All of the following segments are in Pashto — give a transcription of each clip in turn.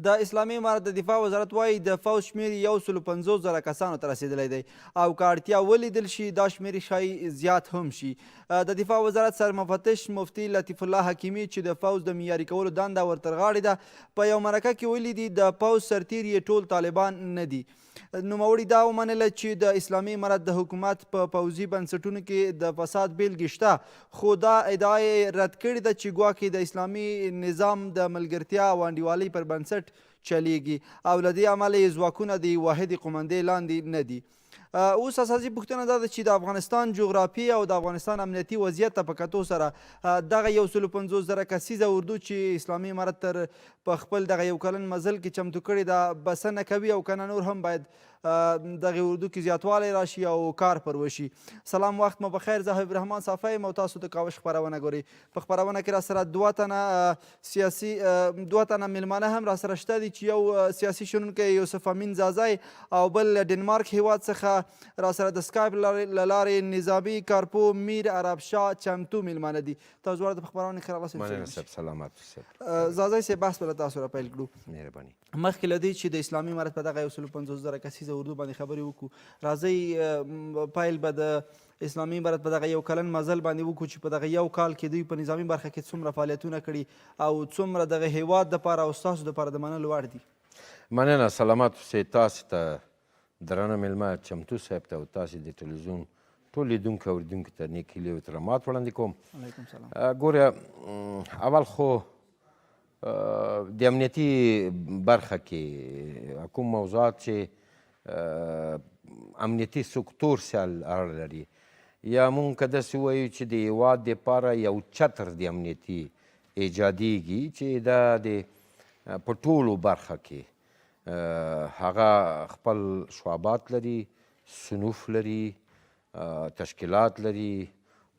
د اسلامي امارت د دفاع وزارت وایي د فوج شمېر 150,000 کسانو ته رسېدلی دی او که اړتیا ولیدل شي دا شمېر ښایي زیات هم شي. د دفاع وزارت سرمفتش مفتي لطیف الله حکیمي چې د فوج د معیاري کولو دنده ورتر غاړې ده په یو مرکه کې ویلي دي د پوځ سرتیر یې ټول طالبان نه دي. نوموړي دا ومنله چې د اسلامي امارت د حکومت په پوځي بنسټونو کې د فساد بیلګې شته خو دا ادعا یې رد کړې ده چې ګواکې د اسلامي نظام د ملګرتیا او انډیوالۍ پر بنسټ چلیږي او له دې امله یې ځواکونه د واحدې قومندې لاندې نه دي. اوس اساسي پوښتنه دا ده چې د افغانستان جغرافي او د افغانستان امنیتي وضعیت ته په کتو سره دغه 150,000 کسیزه اردو چې اسلامي امارت تر په خپل دغه یو کلن مزل کې چمتو کړې ده بسنه کوي او کنه نور هم باید دغه اردو کې زیاتوالی راشي او کار پر وشي. سلام وخت مو بخیر، زه حبیب الرحمن صافی یم او تاسو د کاوش خپرونه ګورئ. په خپرونه کې راسره دوه تنه میلمانه هم راسره شته دي چې یو سیاسي شنونکی یوسف امین زازی او بل ډنمارک هیواد څخه راسره د سکایپ له لارې نظامي کارپو میر عرب شاه چمتو میلمانه دي. تاسو دواړه د خپرونې ښه راغلاست. مننه صاحب، سلامت صاحب. زازی صاحب بحث به له تاسو را پیل کړو. مهرباني. مخکې له دې چې د اسلامي امارت په دغه 150,000 کسیزه اردو باندې خبرې وکړو راځئ پیل به د اسلامي امارت په دغه یو کلن مزل باندې وکړو چې په دغه یو کال کې دوی په نظامي برخه کې څومره فعالیتونه کړي او څومره دغه هیواد دپاره او ستاسو دپاره د منلو وړ دي. مننه، سلامت اوسئ. تاسو ته درنه میلمه چمتو صاحب ته او تاسې د تلویزیون ټول لیدونکو او اورېدونکو ته نیک هیلې او احترامات وړاندې کوم. علیکم سلام. ګوره، اول خو د امنیتي برخه کې کوم موضوعات چې امنیتي سکتور سره اړه لري یا مونږ که داسې ووایو چې د هیواد دپاره یو چتر د امنیتي ایجادیږي چې دا د په ټولو برخه کې هغه خپل شعبات لري، صنوف لري، تشکیلات لري،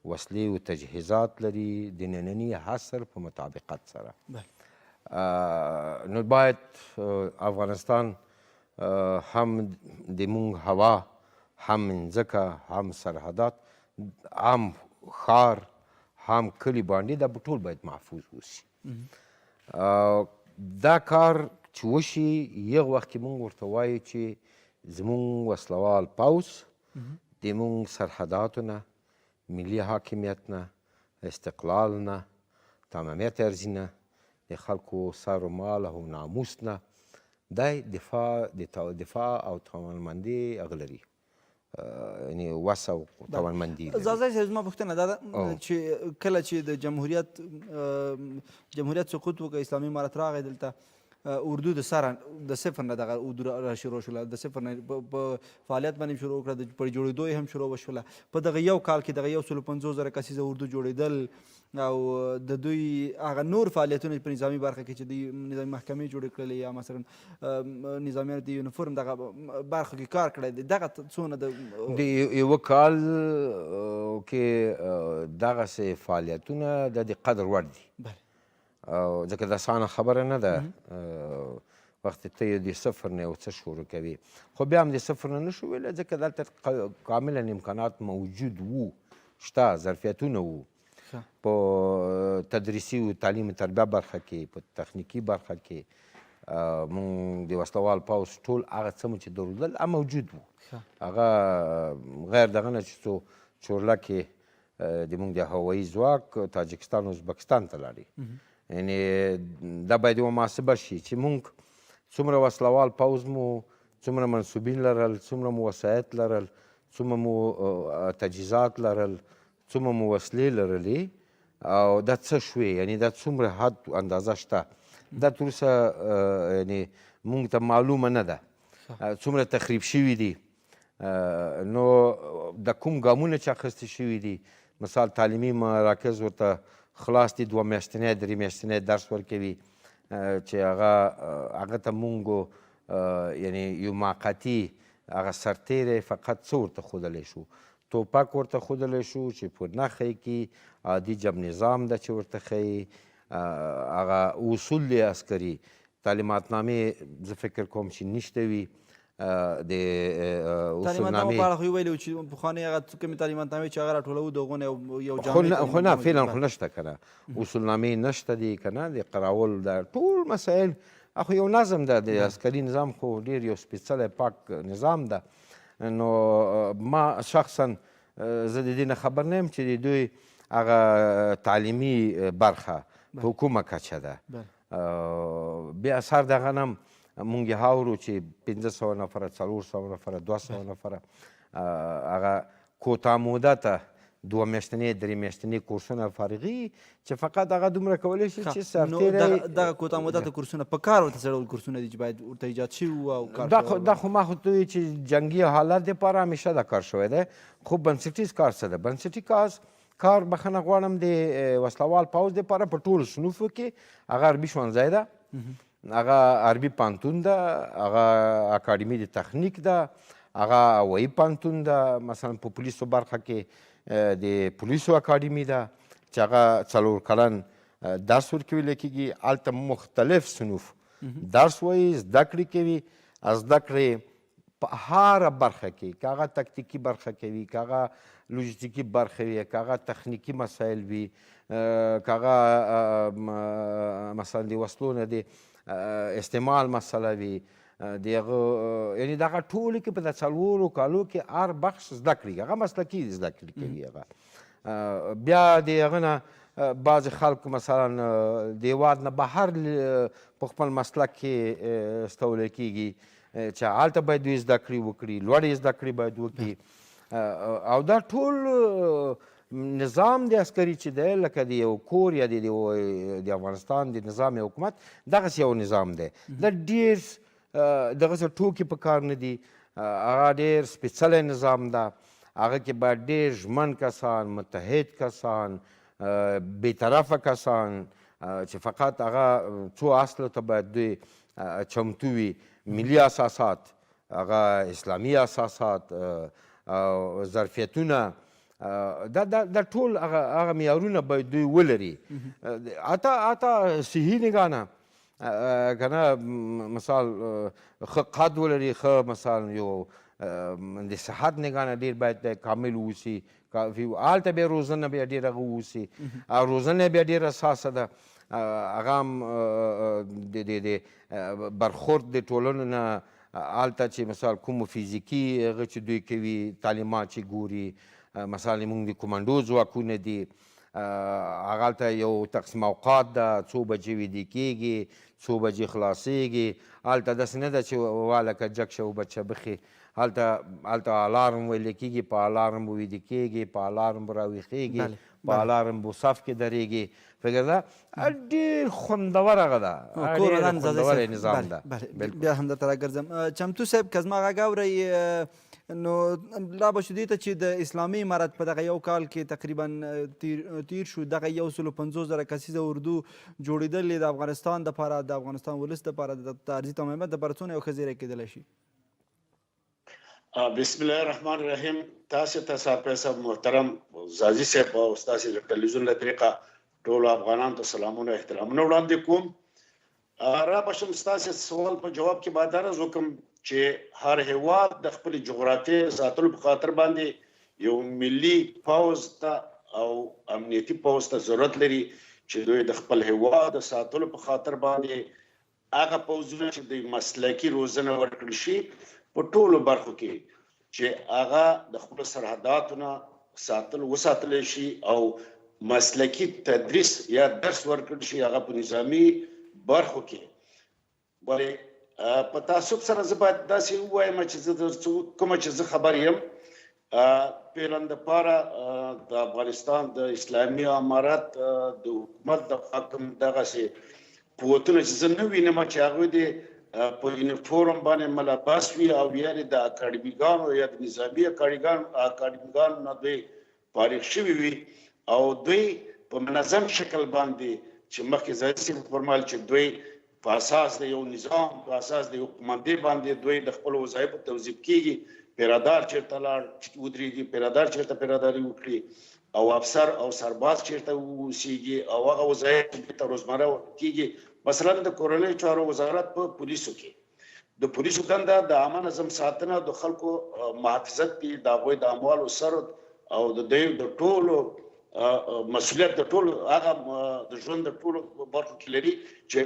وسلې او تجهیزات لري د ننني عصر په مطابقت سره. نو باید افغانستان هم د مونږ هوا، هم ځمکه، هم سرحدات، هم ښار، هم کلي باندې دا ټول باید محفوظ وشي. دا کار چې وشي یو وخت کې مونږ ورته وایو چې زمونږ وسلوال پوځ د مونږ سرحداتو نه، ملي حاکمیت نه، استقلال نه، تمامیت ارضي نه، د خلکو سر و مال او ناموس نه دی دفاع او توانمندي هغه لري، یعنی وس او توانمندي لري. زازی صاحب زما پوښتنه دا ده چې کله چې د جمهوریت سقوط وکړ اسلامي امارت راغی دلته اردو د صفر نه دغه اردو را شروع شوله، د صفر نه په فعالیت باندې شروع وکړه، په جوړېدو یې هم شروع وشوله. په دغه یو کال کې دغه 150,000 کسیزه اردو جوړېدل او د دوی هغه نور فعالیتونه په نظامي برخه کې چې دوی نظامي محکمې جوړې کړلې یا مثلا نظامیانو د یونیفورم دغه برخه کې کار کړی دی، دغه څونه د یوه کال کې دغسې فعالیتونه د قدر وړ دي، ځکه د اسانه خبره نه ده وخت ته یې د صفر نه یو څه شروع کوي، خو بیا هم د صفر نه نشو ویلی ځکه دلته کاملا امکانات موجود وو، شته ظرفیتونه وو په تدریسي او تعلیم تربیه برخه کې، په تخنیکي برخه کې مونږ د وسلوال پوځ ټول هغه څه مو چې درلودل موجود وو. هغه غیر دغه نه چې څو چورلکې د مونږ د هوایي ځواک تاجکستان او ازبکستان ته لاړې، یعنې دا باید یوه محاسبه شي چې مونږ څومره وسلوال پوځ مو، څومره منصوبین لرل، څومره مو وسایط لرل، څومره مو تجهیزات لرل، څومره مو وسلې لرلې او دا څه شوې، یعنې دا څومره حد اندازه شته، دا تر اوسه یعنې مونږ ته معلومه نه ده څومره تخریب شوي دي. نو د کوم ګامونه چې اخیستې شوي دي، مثال تعلیمي مراکز ورته خلاص دي، 2 میاشتنی 3 میاشتنی درس ورکوي چې هغه ته مونږ یعنې یو موقتي هغه سرتیری فقط څه ورته ښودلی شو، توپک ورته ښودلی شو چې په نښه کې عادي جب نظام ده چې ورته ښیي، هغه اصول دی عسکري، تعلیماتنامې زه فکر کوم چې نشته وي د تعلیماتنامو په اړه خو یې ویلي وو چې پخوانۍ هغه کومې تعلیماتنامې چې هغه راټولوو د هغو نه یو جامع خو نه فعلا خو نشته که نه، اصولنامې نشته دي که نه، د قراول دا ټول مسایل خو یو نظم ده د عسکري نظام خو ډېر یو سپېڅلی پاک نظام ده. نو ما شخصا زه د دې نه خبر نه یم چې د دوی هغه تعلیمي برخه په کومه کچه ده. بیا سر دغه نه مونږ یې اورو چې 500 نفره 400 نفره 200 نفره هغه کوتا موده ته 2 میاشتنې 3 میاشتنې کورسونه فارغي چې فقط هغه دومره کولی شي چې سرتېری دغه کوتا موده ته کورسونه په کار ورته څه ډول کورسونه دي چې باید ورته ایجاد شوي وو او کار دا خو ما خو ته وایي چې جنګي حالت دپاره همیشه دا کار شوی دی. خو بنسټیز کار څه ده؟ بنسټي کار بخښنه غواړم د وسلوال پوځ دپاره په ټولو صنفو کې هغه عربي ښوونځی ده، هغه عربي پوهنتون ده، هغه اکاډمي د تخنیک ده، هغه هوایي پوهنتون ده، مثلا په پولیسو برخه کې د پولیسو اکاډمي ده چې هغه 4 کلن درس ورکولی کېږي. هلته مختلف صنوف درس وایي، زده کړې کوي. زده کړې په هره برخه کې، که هغه تکتیکي برخه کوي، که هغه لوجستیکي برخه وي، که هغه تخنیکي مسایل وي، که هغه مثلا د وسلو نه د استعمال مسله وي، د هغه یعنې دغه ټولې کې په د 4 کالو کې هر بخش زده کړي، هغه مسلکي زده کړې کوي. هغه بیا د هغه نه بعضې خلکو مثلا د هېواد نه بهر په خپل مسلک کې استولی کېږي چې هلته باید دوی زده کړې وکړي، لوړې زده کړې باید وکړي. او دا ټول نظام د عسکري چې دی لکه د یو کور یا د افغانستان د نظام حکومت دغسې یو نظام دی. دا ډېر دغسې ټوکې په کار نه دي، هغه ډېر سپېڅلی نظام ده. هغه کې باید ډېر ژمن کسان، متحد کسان، بېطرفه کسان چې فقط هغه څو اصلو ته باید دوی چمتو وي. ملي اساسات، هغه اسلامي اساسات او ظرفیتونه، دا ټول هغه معیارونه باید دوی ولري. حتی صحي نګاه نه که نه مثال ښه قد ولري، ښه مثال یو د صحت نګاه نه ډېر باید کامل واوسي. هلته بیا روزنه بیا ډېر هغه واوسي، روزنه بیا ډېره اساسه ده. هغه هم د برخورد د ټولنو نه هلته چې مثال کومو فزیکي هغه چې دوی کوي تعلیمات چې ګوري، مثلا زموږ د کومنډو ځواکونه دي، هغه هلته یو تقسیم اوقات ده، څو بجې ویده کېږي، څو بجې خلاصېږي. هلته داسې نه ده چې والکه جګ شه وبچه بخي. هلته الارم ویل کېږي، په الارم به ویده کېږي، په الارم به راویښېږي، په الارم به صف کې درېږي. فکر ده ډېر خوندور هغه ده، ډېر خوندور نظام ده. بیا هم درته راګرځم چمتو صاحب، که زما غږ اورئ نو لا به شو دې ته چې د اسلامي امارت په دغه یو کال کې تقریبا تیر شو دغه 150,000 کسیزه اردو جوړېدلې د افغانستان دپاره، د افغانستان ولس دپاره، د ارضي تمامیت دپاره څونه یو ښه زیری کېدلی شي؟ بسم الله الرحمن الرحیم. تاسو ته سرپرست صاحب محترم زازي صاحب او تاسو د ټلویزیون له طریقه ټول افغانانو ته سلامونه احترامونه وړاندې کوم. را بشم تاسو سوال په جواب کې باید عرض وکړم چې هر هیواد د خپل جغرافیې ساتلو په خاطر باندې یو ملي پوځ ته او امنیتي پوځ ته ضرورت لري چې دوی د خپل هیواد د ساتلو په خاطر باندې هغه پوځونه چې د مسلکي روزنه ورکړل شي په ټولو برخو کې چې هغه د خپل سرحداتو نه وساتلی شي او مسلکي تدریس یا درس ورکړل شي هغه په نظامي برخو کې. ولې په تعصب سره زه باید داسې ووایم چې زه کومه چې زه خبر یم فعلا دپاره د افغانستان د اسلامي امارت د حکومت د حاکم دغسې قوتونه چې زه نه وینم چې هغوی د په یونیفورم باندې ملبس وي او یعنې د اکاډمیګانو یا د نظامي اکاډمیګانو نه دوی فارغ شوي وي او دوی په منظم شکل باندې چې مخکې زاهد صاحب فرمایل چې دوی په اساس د یو نظام په اساس د یو قومندې باندې دوی د خپلو وظایفو توظیف کېږي. پیرادار چېرته لاړ ودرېږي، پیرادار چېرته پیراداري وکړي او افسر او سرباز چېرته اوسېږي او هغه وظایف بیرته روزمره کېږي. مثلا د کورنیو چارو وزارت په پولیسو کې د پولیسو دنده د عامه نظم ساتنه، د خلکو محافظت دي، د هغوی د اموالو سرد او د دوی د ټولو مسؤلیت د ټول هغه د ژوند د ټول برخو کې لري چې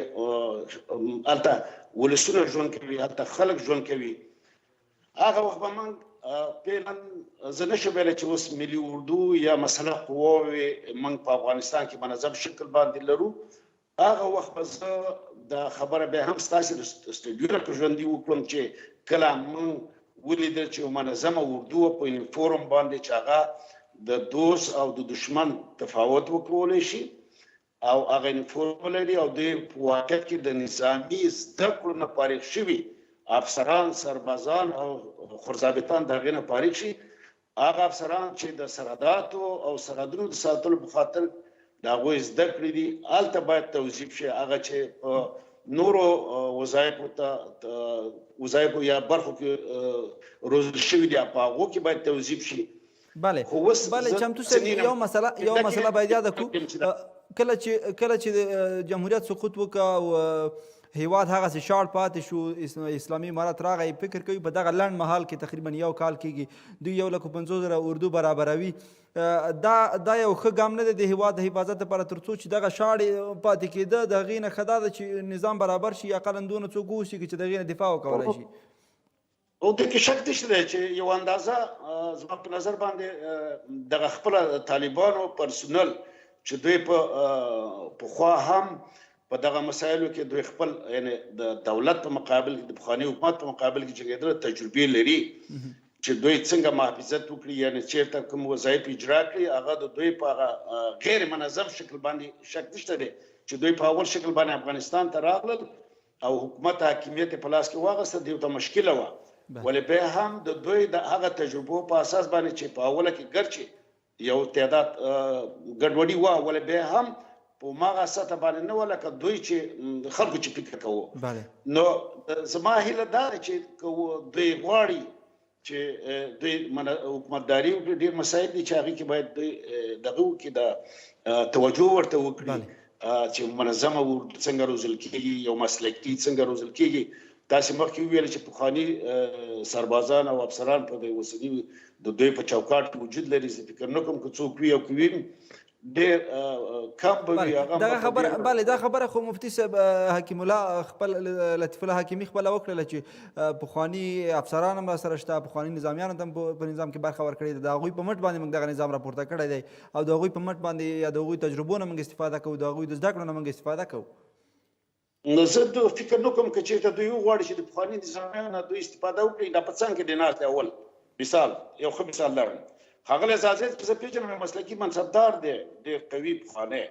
هلته ولسونه ژوند کوي، هلته خلک ژوند کوي. هغه وخت به موږ فعلا زه نشم ویلی چې اوس ملي اردو یا مسلح قواوې موږ په افغانستان کې منظم شکل باندې لرو. هغه وخت به زه دا خبره بیا هم ستاسې د سټډیو نه په ژوندي وکړم چې کله موږ ولیدل چې منظمه اردو په یونیفورم باندې چې هغه د دوست او د دشمن تفاوت وکولی شي او هغه یونیفورم ولري او دوی په واقعیت کې د نظامي زده کړو نه فارغ شوي افسران، سربازان او خورضابطان د هغې نه فارغ شي. هغه افسران چې د سرحداتو او سرحدونو د ساتلو په خاطر د هغوی زده کړې دي هلته باید توظیف شي. هغه چې په نورو وظایفو یا برخو کې روزل شوي دي په هغو کې باید توظیف شي. بله چمتو صاحب یو مسله باید یاده کړو. کله چې د جمهوریت سقوط وکړه او هیواد هغسې شاړ پاتې شو، اسلامي امارت راغی، فکر کوي په دغه لنډ مهال کې تقریبا 1 کال کېږي دوی 150,000 اردو برابروي. دا یو ښه ګام نه دی د هیواد د حفاظت لپاره، تر څو چې دغه شاړې پاتې کېده د هغې نه ښه دا ده چې نظام برابر شي، اقلا دونه څوک واوسي چې د هغې نه دفاع وکولی شي. او د کې شک نشته دی چې یو اندازه زما په نظر باندې دغه خپله طالبانو پرسونل چې دوی پخوا هم په دغه مسایلو کې دوی خپل یعنی د دولت په مقابل کې د پخواني حکومت په مقابل کې جنګېدل تجربې لري چې دوی څنګه محافظت وکړي، یعنی چېرته کوم وظایف اجرا کړي هغه د دوی په هغه غیر منظم شکل باندې شک نشته دی چې دوی په اول شکل باندې افغانستان ته راغلل او حکومت حاکمیت په لاس کې واخیسته. دوی ته مشکله وه، ولې بیا هم د دوی د هغه تجربو په اساس باندې چې په اوله کې ګرچې یو تعداد ګډوډي وه، ولې بیا هم په هماغه سطح باندې نه وه لکه دوی چې خلکو چې فکر کوو. نو زما هیله دا ده چې دوی غواړي چې دوی حکومتداري وکړي، ډېر مسایل دي چې هغې کې باید دوی دغه وکړي، د توجه ورته وکړي چې منظمه څنګه روزل کېږي، یو مسلکي څنګه روزل کېږي. تاسې مخکې وویل چې پخواني سربازان او افسران په د اوسني د دوی په چوکاټ کې وجود لري. زه فکر نه کوم که څوک وي او که وي ډېر کم به وي. بله دا خبره خو مفتي صاحب حکیم الله خپل لطیف الله حکیمي خپله وکړله چې پخواني افسران هم راسره شته، پخواني نظامیان هم په نظام کې برخه ورکړې ده. د هغوی په مټ باندې موږ دغه نظام راپورته کړی دی او د هغوی په مټ باندې یا د هغوی تجربو نه موږ استفاده کوو، د هغوی د زده کړو نه موږ استفاده کوو. نو زه فکر نه کوم که چېرته دوی وغواړي چې د پخواني نظامیانو نه دوی استفاده وکړي. دا په څنګ کې دی ناست دی. اول مثال یو ښه مثال لرم، ښاغلی زازید چې زه پېژنم یو مسلکي منصبدار دی، ډېر قوي پخوانی.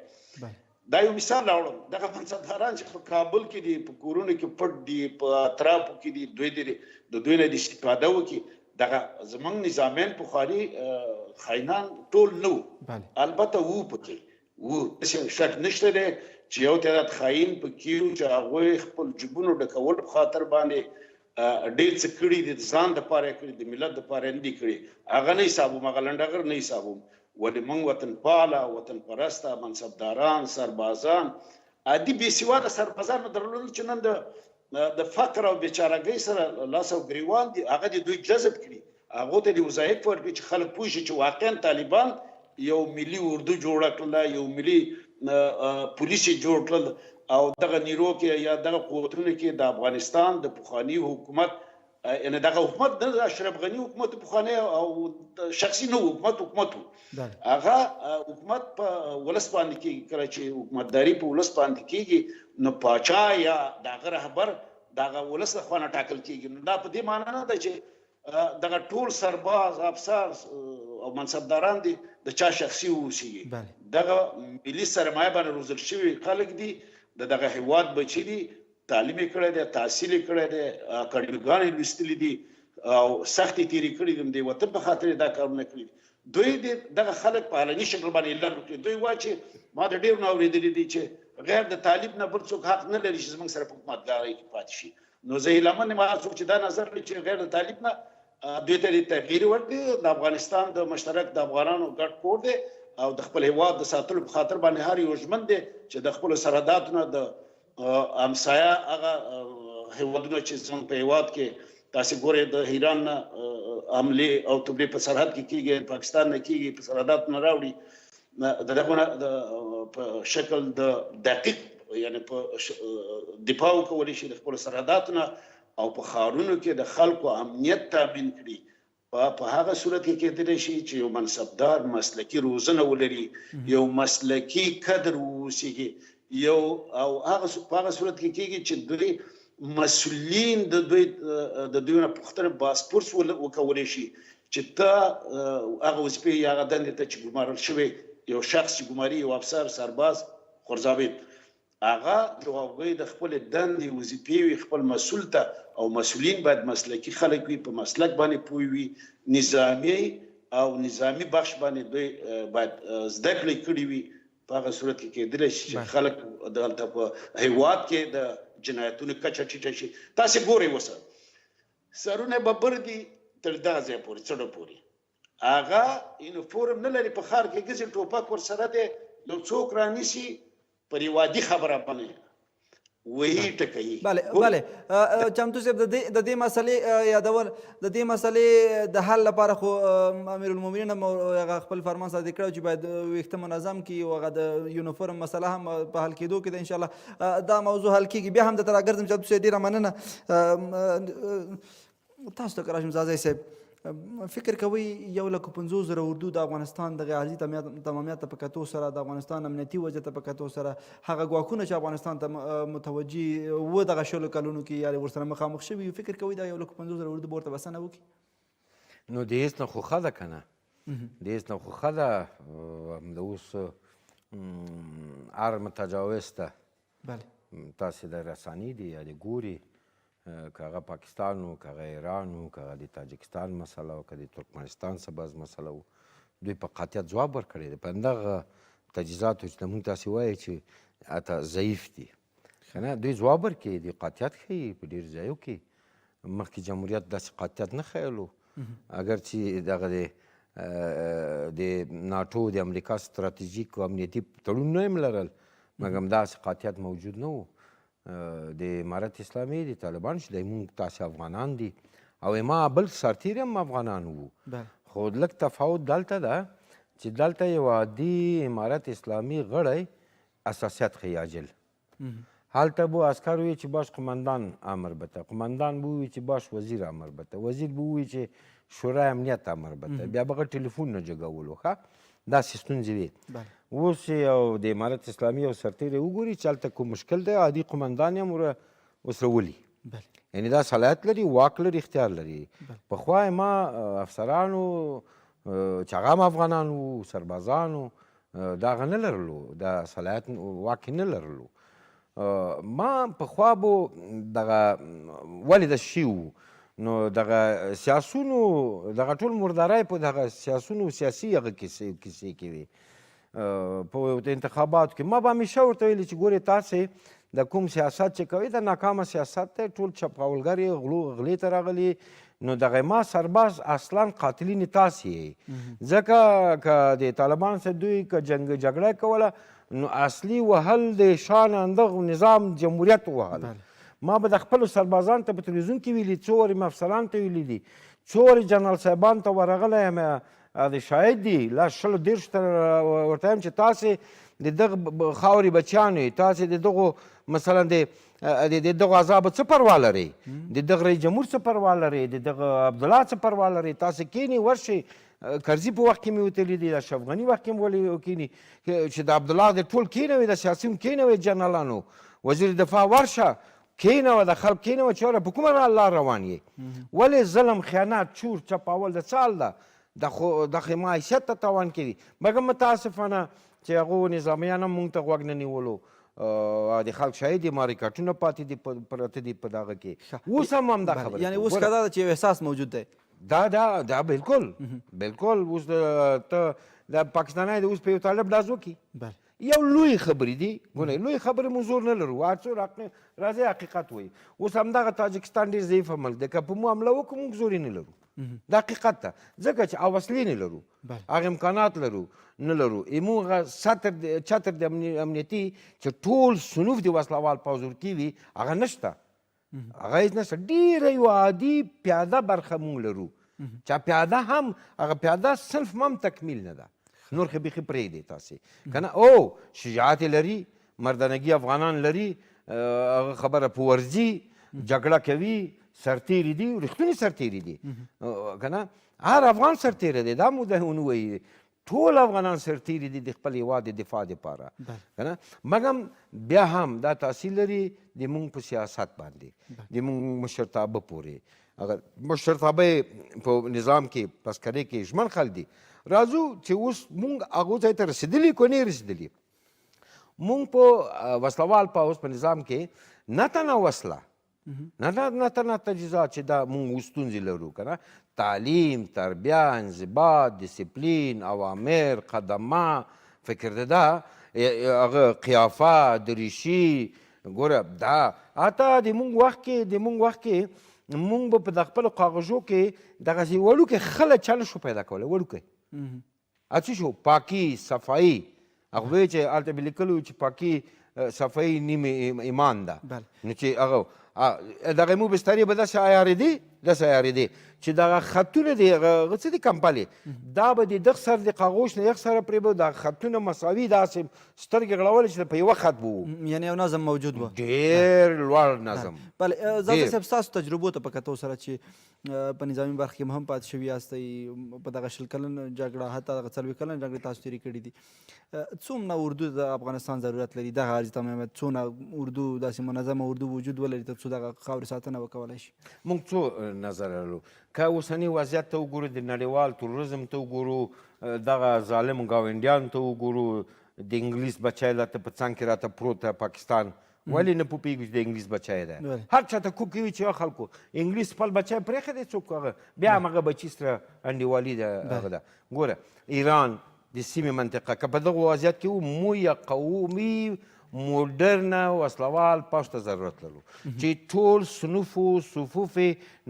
دا یو مثال راوړم، دغه منصبداران چې په کابل کې دي، په کورونو کې پټ دي، په اطرافو کې دي، دوی د دوی نه د استفاده وکړي. دغه زموږ نظامیان پخواني خاینان ټول نه وو، البته وو پکې وو، شک نشته دی چې یو تعداد خاین پکې وو چې هغوی خپل جیبونو ډکولو په خاطر باندې ډېر څه کړي دي، د ځان دپاره یې کړي، د ملت دپاره یې نه دي کړي. هغه نه حسابوم، هغه لنډغر نه حسابوم. ولې موږ وطنپاله، وطن پرسته منصبداران، سربازان، عادي بې سواده سربازان درلودل چې نن د فقر او بېچارهګۍ سره لاس او ګریوان دي، هغه دې دوی جذب کړي، هغو ته دې وظایف ورکړي چې خلک پوه شي چې واقعا طالبان یو ملي اردو جوړه کړله، یو ملي پولیس یې جوړ کړل او دغه نیرو کې یا دغه قوتونو کې د افغانستان د پخواني حکومت، یعنی دغه حکومت د اشرف غني حکومت پخوانی او شخصي نه حکومت و، هغه حکومت په ولس باندې کېږي. کله چې حکومتداري په ولس باندې کېږي نو پاچا یا د هغه رهبر د هغه ولس له خوا نه ټاکل کېږي. نو دا په دې معنا نه ده چې دغه ټول سرباز، افسر او منصبداران دي د چا شخصي واوسېږي. دغه ملي سرمایه باندې روزل شوي خلک دي، دغه هیواد بچي دي، تعلیم یې کړی دی، تحصیل یې کړی دی، اکاډمیګان یې لوستلي دي او سختې تېرې کړي دي، د وطن په خاطر یې دا کارونه کړي دي. دوی دغه خلک په علني شکل باندې اعلان وکړي. دوی وایي چې ما د ډېرو نه اورېدلي دي چې غیر د طالب نه بل څوک حق نه لري چې زموږ سره په حکومتدارۍ کې پاتې شي. نو زه هیله من یم هغه څوک چې دا نظر لري چې غیر د طالب نه دوی ته د تغییر ورکړي. د افغانستان د مشترک د افغانانو ګډ کور دی او د خپل هیواد د ساتلو په خاطر باندې هر یو ژمن دی چې د خپلو سرحداتو نه د همسایه هغه هیوادونه چې زموږ په هیواد کې تاسې ګورئ د ایران نه حملې او توبرې په سرحد کې کېږي، پاکستان نه کېږي، په سرحداتو نه راوړي. د دغه په شکل د دقیق یعنی په دفاع وکولی شي د خپلو سرحداتو نه او په ښارونو کې د خلکو امنیت تامین کړي. په هغه صورت کې کېدلی شي چې یو منصبدار مسلکي روزنه ولري، یو مسلکي کدر واوسېږي، او په هغه صورت کې کېږي چې دوی مسؤلین د دوی نه پوښتنه باسپورس وکولی شي چې ته هغه وظیفې یا هغه دندې ته چې ګمارل شوی یو شخص چې ګماري، یو افسر، سرباز، خورزابط، هغه د هغوی د خپلې دندې وظیفې وي خپل مسؤل ته، او مسؤلین باید مسلکي خلک وي، په مسلک باندې پوه وي، نظامي او نظامي بخش باندې دوی باید زده کړې کړي وي. په هغه صورت کې کېدلی شي چې خلک دلته په هیواد کې د جنایتونو کچه ټیټه شي. تاسې ګورئ اوسه سرونه به بر دي تر دغه ځای پورې څڼو پورې، هغه یونیفورم نه لري، په ښار کې ګرځي، ټوپک ورسره دی، یو څوک رانیسي پر یو عادي خبره باندې وهي ټکوي. بله چمتو صاحب د دې مسلې یادول، د دې مسلې د حل لپاره خو امیرالمؤمنین هم هغه خپل فرمان صادر کړی چې باید ویښته منظم کړي او هغه د یونیفورم مسله هم په حل کېدو کې ده. انشاءالله دا موضوع حل کېږي. بیا هم درته راګرځم چمتو صاحب، ډېره مننه. تاسو ته که راشم زازی صاحب، فکر کوئ 150,000 اردو د افغانستان د غازي تمامیت ته په کتو سره، د افغانستان امنیتي وضعیت ته په کتو سره، هغه ګواښونه چې افغانستان ته متوجه و دغه 16 کلونو کې یا ورسره مخامخ شوي، فکر کوئ دا 150,000 اردو به ورته بسنه وکړي؟ نو د هېڅ نه خوښه ده که نه، د هېڅ نه خوښه ده. همدا اوس هر متجاوز ته تاسې د رسنۍ دي یا د ګوري، که هغه پاکستان و، که هغه ایران و، که هغه د تاجکستان مسله و، که د ترکمنستان سبز مسله و، دوی په قاطعیت ځواب ورکړی دی په همدغه تجهیزاتو چې موږ تاسې وایي چې اته ضعیف دي، که نه دوی ځواب ورکوي، دوی قاطعیت ښیي په ډېرو ځایو کې. مخکې جمهوریت داسې قاطعیت نه ښیلو، اگر چې دغه د ناټو د امریکا ستراتیژیک او امنیتي تړونونه هم لرل، مګر داسې قاطعیت موجود نه و. د امارت اسلامي د طالبان چې دی مونږ تاسې افغانان دي او ما بل سرتیر هم افغانان وو، خو لږ تفاوت دلته ده چې دلته یو عادي امارت اسلامي غړی اساسیت ښیي عاجل، هلته به عسکر ووایي چې باش قمندان امر بته، قمندان به ووایي چې باش وزیر امر بته، وزیر به ووایي چې شورای امنیت امر بته، بیا به ټلیفون نه جګولو. ښه داسې ستونزې وې. اوس یو د امارت اسلامي یو سرتیر وګوري چې هلته کوم مشکل دی، عادي قمندان یې هم ورسره ولي، یعنې دا صلاحیت لري، واک لري، اختیار لري. پخوا ما افسرانو چې هغه هم افغانان وو، سربازانو، دا هغه نه لرلو، دا صلاحیت واک یې نه لرلو. ما پخوا به دغه ولې داسې شي وو، نو دغه سیاسونو دغه ټول مردارۍ په دغه سیاسونو سیاسي هغه کیسې کې وي په انتخاباتو کې. ما به همیشه ورته ویلي چې ګورې تاسې د کوم سیاست چې کوئ د ناکامه سیاست دی، ټول چپاولګر یې غلې ته راغلي، نو دغه ما سرباز اصلا قاتلین تاسې یې، ځکه که د طالبان سره دوی که جګړه کوله نو اصلي وهل د شان اندغه نظام جمهوریت وهل. ما به د خپلو سربازانو ته په تلویزیون کې ویلي، څو وارې مې افسرانو ته ویلي دي، څو وارې جنرال صاحبانو ته ورغلی یم، د شاهد دي، لا 20-30 ته ورته یم چې تاسې د دغه خاورې بچیان یې، تاسې د دغو مثلا د دغو عذابو څه پروا لرئ، د دغه رئیس جمهور څه پروا لرئ، د دغه عبدالله څه پروا لرئ، تاسې کښېنئ ورشئ. کرزي په وخت کې مې وتلي دي، د اشرف غني وخت کې مې ولې کښېني چې د عبدالله د ټول کښېنوئ، د سیاسي هم کښېنوئ، جنرالانو، وزیر دفاع ورشه کښېنوه، د خلک کښېنوه چې وره په کومه لار روان یې. ولې ظلم، خیانت، چور، چپاول د څه حال ده؟ دغه ما حیثیت ته تاوان کوي. مګر متاسفانه چې هغو نظامیان هم مونږ ته غوږ نه نیولو، د خلک شاید یې ماریکاټونه پاتې دي پراته دي په دغه کې. اوس هم همدا خبره، یعنې اوس که دا ده چې یو احساس موجود دی، دا بالکل اوس ته د پاکستاني د اوس په یو طالب لاس وکړي، یو لوی خبرې دي، ګورئ لوی خبرې موږ زور نه لرو، هر څو راځئ حقیقت وایي. اوس همدغه تاجکستان ډېر ضعیفه ملک دی، که په موږ حمله وکړو موږ زور یې نه لرو، دا حقیقت ده، ځکه چې او وسلې نه لرو، هغه امکانات نه لرو، موږ چتر د امنیتي چې ټول صنوف د وسلوال پوځ ورکې وي هغه نشته، هغه هېڅ نشته. ډېره یو عادي پیاده برخه موږ لرو چې پیاده هم هغه پیاده صنف هم تکمیل نه ده. نور خو بیخي پرېږدئ تاسې که نه او شجاعت یې لري مردانګي افغانان لري هغه خبره په ورځي جګړه کوي سرتیري دي رښتونې سرتیري دي که نه هر افغان سرتیری دی دا مو ونه وایي ټول افغانان سرتیري دي د خپل هېواد د دفاع دپاره که نه مګم بیا هم دا تاثیر لري د مونږ په سیاست باندې د مونږ مشرتابه پورې اگر مشرتابه په نظام کې پسکرۍ کې ژمن خلک دي راځو چې اوس مونږ هغو ځای ته رسېدلي که نه رسېدلي مونږ په وسلوال پوځ په نظام کې نه تنه وسله نه تنه تجهیزات چې دا مونږ اوس ستونزې لرو که نه تعلیم تربیه انضباط دسپلین اوامر قدمه فکر ده هغه قیافه دریشي ګوره دا حتی د مونږ وخت کې مونږ به په د خپلو کاغذو کې دغسې وړوکی خله چا نه شو پیدا کولی وړوکی څه شو پاکي صفایي هغه وایي چې هلته به لیکلي چې پاکي صفایي نیم ایمان ده نو چې هغه دغه مو بسترې به داسې عیارېدې چې دغه خطونه دي هغه څه دي کمپلې دا به د دغه سر د کاغوش نه یخ سره پرې به دغه خطونه مساوي داسې سترګې غړولې چې په یوه خط به وو یعنې یو نظم موجود و ډېر لوړ نظم بله زاده صاحب ستاسو تجربو ته په کتو سره چې په نظامي برخه کې هم پاتې شوي یاستئ په دغه 20 کلن جګړه حتی دغه 40 کلن جګړې تاسو تېرې کړي دي څومره اردو د افغانستان ضرورت لري دغه عارض تمامیت څونه اردو داسې منظمه اردو وجود ولري تر څو دغه خاورې ساتنه وکولی شي موږ څو نظر لرو که اوسني وضعیت ته وګورو د نړیوال تروریزم ته وګورو دغه ظالم ګاونډیانو ته وګورو د انګلیس بچی راته په څنګ کې راته پروت دی پاکستان ولې نه پوهېږو چې د انګلیس بچی دی هر چا ته کوکې وي چې خلکو انګلیس خپل بچی پرېښی دی څوک هغه بیا هم هغه بچي سره انډیوالي ده هغه ده ګوره ایران د سیمې منطقه که په دغه وضعیت کې وو مو یا قومي مدرنه وسلوال پوځ ته ضرورت لرو چې ټول صفوف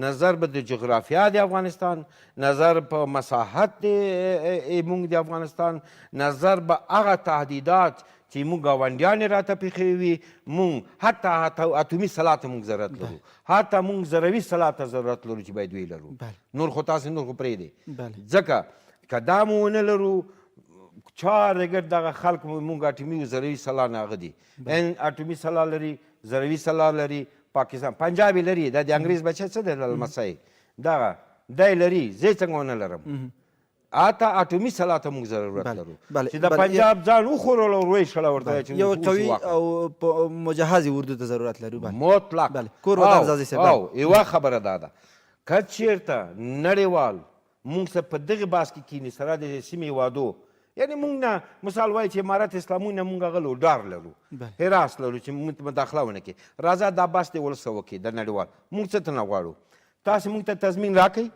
نظر به د جغرافیا د افغانستان نظر په مساحت موږ د افغانستان نظر به هغه تهدیدات چې موږ ګاونډیانې راته پیښوي وي موږ حتی اتومي سلاح ته موږ ضرورت لرو حتی موږ ذروي سلاح ته ضرورت لرو چې باید وی لرو نور خو تاسې نور خو پرېږدئ ځکه که دا مو ونه لرو چارګر دغه خلک مونږ اټومي ذروي سلاح نه هغه دي اټومي سلاح لري ذروي سلاح لري پاکستان پنجاب یې لري دا د انګریز بچی څه دی لمسی دغه دی لري زه یې څنګه ونه لرم حتی اټومي سلاح ته موږ ضرورت لرو چې د پنجاب ځان وخورلو ور ویشله ورته یو قوي او مجهز اردو ته ضرورت لرو مطلق کور ودان زازي صاحب او یوه خبره دا ده که چېرته نړیوال موږ سره په دغې باس کې کښېني سره د سیمې هېوادو یعنې موږ نه مثال وایي چې امارت اسلامي نه موږ هغه ډار لرو حراس لرو چې موږ مداخله ونه کړي راځه دا بحث دې ولسه وکړي د نړیوال موږ څه ته نه غواړو تاسې موږ ته تضمین راکړئ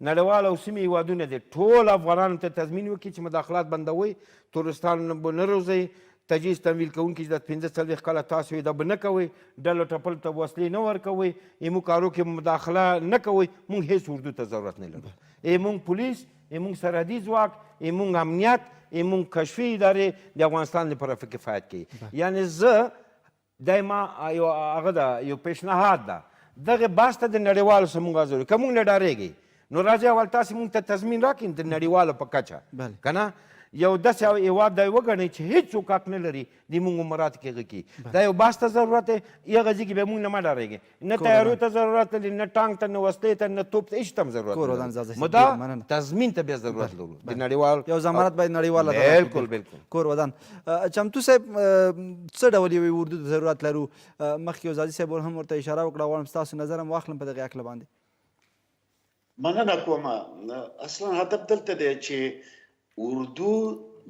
نړیوال او سیمې هېوادونه دې ټول افغانانو ته تضمین وکړي چې مداخلات بندوئ تورستان به نه روزئ تجهیز تمویل کوونکي چې د 15 کاله تاسو یې دا به نه کوئ ډلو ټپلو ته وسلې نه ورکوئ ایمو کارو کې مداخله نه کوئ موږ هېڅ اردو ته ضرورت نه لرو ایمونږ پولیس ایمونږ سرحدي ځواک ایمونږ امنیت ایمونږ کشفي ادارې د افغانستان لپاره په کفایت کوي یعنې زه دایما هغه ده یو پیشنهاد ده دغه بحث ته د نړیوالو سره موږ حاضر که موږ نه ډارېږئ نو راځئ اول تاسې موږ ته تضمین راکړئ د نړیوالو په کچه که نه یو داسې هېواد دا وګڼئ چې هېڅوک حق نه لري د موږ عمرات کې هغه کړي دا یو بحث ته ضرورت دی هغه ځای کې بیا موږ نه مه ډارېږئ نه تیاریو ته ضرورت لري نه ټانک ته نه وسلې ته نه توپ ته هېڅ ته هم ضرورت نو دا تضمین ته بیا ضرورت لرو د نړیوال یو ضمانت باید نړیواله بالکل کور ودان چمتو صاحب څه ډول یوې اردو ته ضرورت لرو مخکې یو زادي صاحب هم ورته اشاره وکړه غواړم ستاسو نظر هم واخلم په دغې هکله باندې مننه کومه اصلا هدف دلته دی چې اردو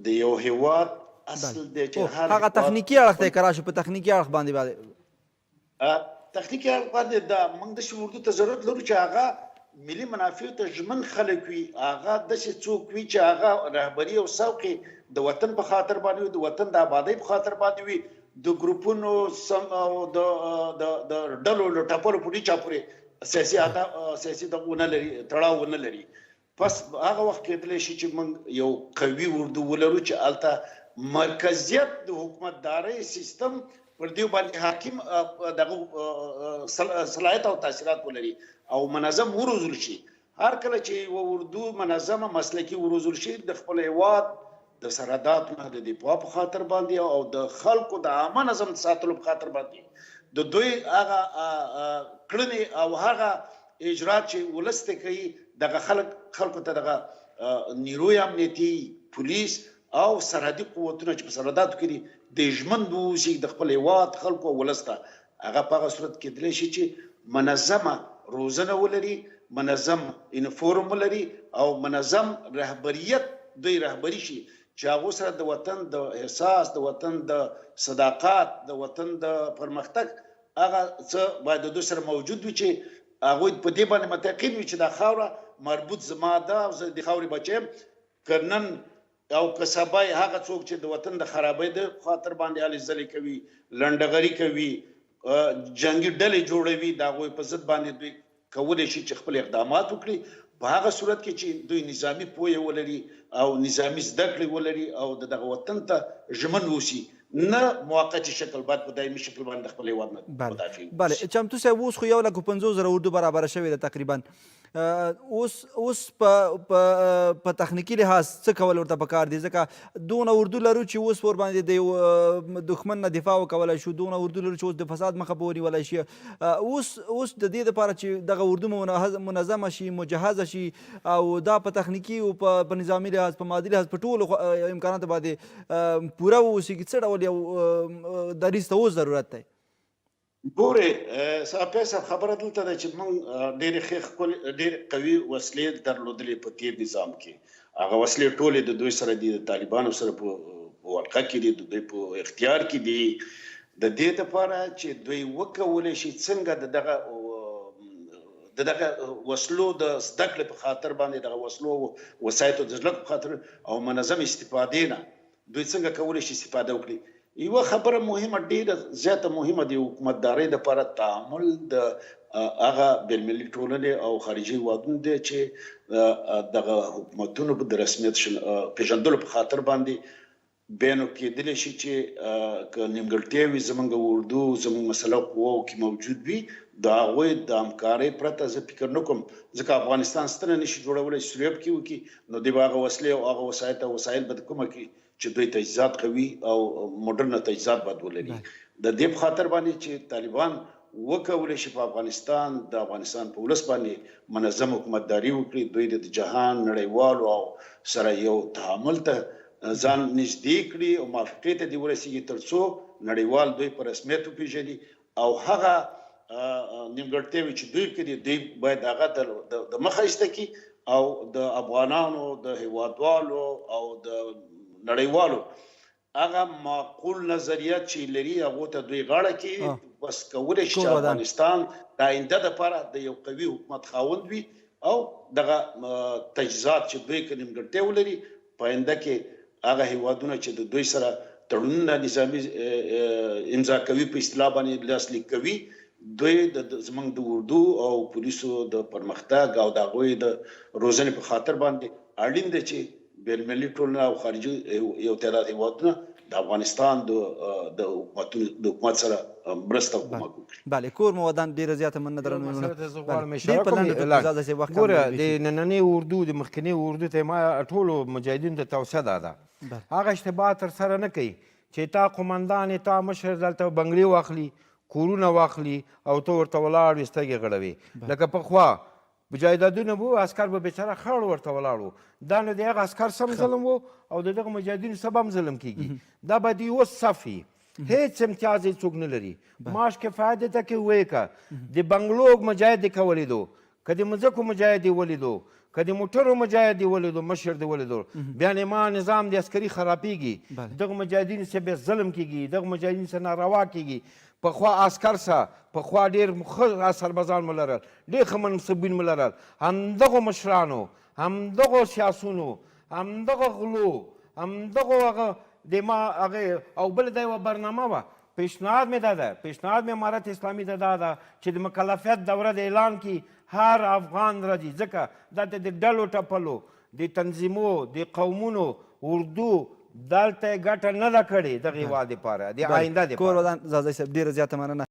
د یو هېواد اصل دی چې هغه تخنیکي اړخ دی که راشو په تخنیکي اړخ باندې تخنیکي اړخ باندې دا موږ داسې اردو ته ضرورت لرو چې هغه ملي منافعو ته ژمن خلک وي هغه داسې څوک وي چې هغه رهبري او سوق د وطن په خاطر باندې وي د وطن د آبادۍ په خاطر باندې وي د ګروپونو د ډلو له ټپلو پورې چا پورې سیاسي دغه ونه لري تړاو ونه لري پس هغه وخت کېدلی شي چې موږ یو قوي اردو ولرو چې هلته مرکزیت د حکومتدارۍ سیستم پر دې باندې حاکم دغه صلاحیت او تاثیرات ولري او منظم وروزل شي هر کله چې یو اردو منظمه مسلکي وروزل شي د خپل هیواد د سرحداتو نه د دفاع په خاطر باندې او د خلکو د عامه نظم ساتلو په خاطر باندې د دوی هغه کړنې او هغه اجرات چې ولس ته کوي دغه خلکو ته دغه نیروی امنیتي پولیس او سرحدي قوتونه چې په سرحداتو کې د ژمن اوسي د خپل هیواد خلکو ولس ته هغه په هغه صورت کې کېدلی شي چې منظمه روزنه ولري منظم انفورم ولري او منظم رهبریت دوی رهبري شي چې هغه سره د وطن د احساس د وطن د صداقت د وطن د پرمختګ هغه څه باید د دوی سره موجود وي چې هغوی په دې باندې متقین وي چې دا خاوره مربوط زما ده او زه د خاورې بچی یم که نن او که سبا هغه څوک چې د وطن د خرابۍ د خاطر باندې هلې ځلې کوي لنډغري کوي جنگي ډلې جوړوي د هغوی په ضد باندې دوی کولی شي چې خپل اقدامات وکړي په هغه صورت کې چې دوی نظامي پوهه ولري او نظامي زده کړې ولري او دغه وطن ته ژمن اوسي نه موقتي شکل باید په دایمي شکل باندې خپل هیواد نه مدافع بله چمتو صاحب اوس خو 1,50,000 اردو برابره شوې ده تقریبا اوس په تخنیکي لحاظ څه کول ورته پکار دي ځکه دونه اردو لرو چې اوس ورباندې د دښمن نه دفاع وکولی شو دونه اردو لرو چې اوس د فساد مخه به ونیولی شي اوس د دې دپاره چې دغه اردو منظمه شي مجهزه شي او دا په تخنیکي او په نظامي لحاظ په مادي لحاظ په ټولو امکاناتو باندې پوره واوسي څه ډول یو دریځ ته اوس ضرورت دی ګورې صاحب صاحب خبره دلته ده چې موږ ډېرې قوي وسلې درلودلې په تیر نظام کې هغه وسلې ټولې د دوی سره دي د طالبانو سره په ورقه کې دي د دوی په اختیار کې دي د دې لپاره چې دوی وکولی شي څنګه د دغه وسلو د زده کړې په خاطر باندې دغه وسلو وسایطو د زده کړې په خاطر او منظم استفادې نه دوی څنګه کولی شي استفاده وکړي یوه خبره مهمه ډیره زیاته مهمه د حکومتدارۍ دپاره تعامل د هغه بینالمللي ټولنې او خارجي هیوادونو دی چې دغه حکومتونو د رسمیت پېژندلو په خاطر باندې بینو کېدلی شي چې که نیمګړتیاوې زموږ اردو زموږ مسله قواو کې موجود وي د هغوی د همکارۍ پرته زه فکر نه کوم ځکه افغانستان ستنه نشي جوړولی سوریب کې وکړي نو دوی به هغه وسلې او هغه وسایط او وسایل به د کومه کړي چې دوی تجهیزات قوي او موډرنه تجهیزات باید ولري د دې په خاطر باندې چې طالبان وکولی شي په افغانستان د افغانستان په ولس باندې منظم حکومتداري وکړي دوی د جهان نړیوالو او سره یو تعامل ته ځان نږدې کړي او موافقې ته دې ورسېږي تر څو نړیوال دوی په رسمیت وپېژني او هغه نیمګړتیاوې چې دوی کړي دوی باید هغه د مخه ایسته کړي او د افغانانو د هیوادوالو او د نړیوالو هغه معقول نظریات چې لري هغو ته دوی غاړه کړي بس کولی شي چې افغانستان د آینده دپاره د یو قوي حکومت خاوند وي او دغه تجهیزات چې دوی که نیمګړتیا ولري په آینده کې هغه هیوادونه چې د دوی سره تړونونه نظامي امضا کوي په اصطلاح باندې لاسلیک کوي دوی زموږ د اردو او پولیسو د پرمختګ او د هغوی د روزنې په خاطر باندې اړین دی چې بینالمللي ټولنه او خارجي یو تعداد هیوادونه د افغانستان د حکومت سره مرسته او کومک وکړي بله کور مو ودان ډېره زیاته مننه ګوره د نننۍ اردو د مخکنۍ اردو ته ما ټولو مجاهدینو ته توصیه دا ده هغه اشتباه ترسره نه کوي چې تا قمندان تا مشر دلته بنګلې واخلي کورونه واخلي او ته ورته ولاړ وي سترګې غړوي لکه پخوا مجاهدینو به عسکر به بیچاره خړ ورته ولاړ و دا نو د هغه عسکر سم ظلم و او د دغه مجاهدینو سبا هم ظلم کېږي دا به د اوس صف وي هیڅ امتیاز یې څوک نه لري معاش کفایت دی ته کې ووایې که د بنګلو مجاهد دې که ولیدو که د مځکو مجاهد دې ولیدو که د موټرو مجاهد دې ولیدو مشر دې ولیدو بیا ما نظام د عسکري خرابېږي دغه مجاهدینو سره بیا ظلم کېږي دغه مجاهدینو سره ناروا کېږي پخوا عسکر سه پخوا ډېر ښه سربازان مو لرل ډېر ښه منصبین مو لرل همدغو مشرانو همدغو سیاسونو همدغه غلو همدغو هغه د ما هغې او بله دا یوه برنامه وه پیشنهاد مې دا ده پیشنهاد مې امارت اسلامي ته دا ده چې د مکلفیت دوره د اعلان کړي هر افغان راځي ځکه دا ته د ډلو ټپلو د تنظیمو د قومونو اردو دلته یې ګټه نه ده کړې دغه هېواد دپاره د آینده دپاره کور ودان زازی صاحب ډېره زیاته مننه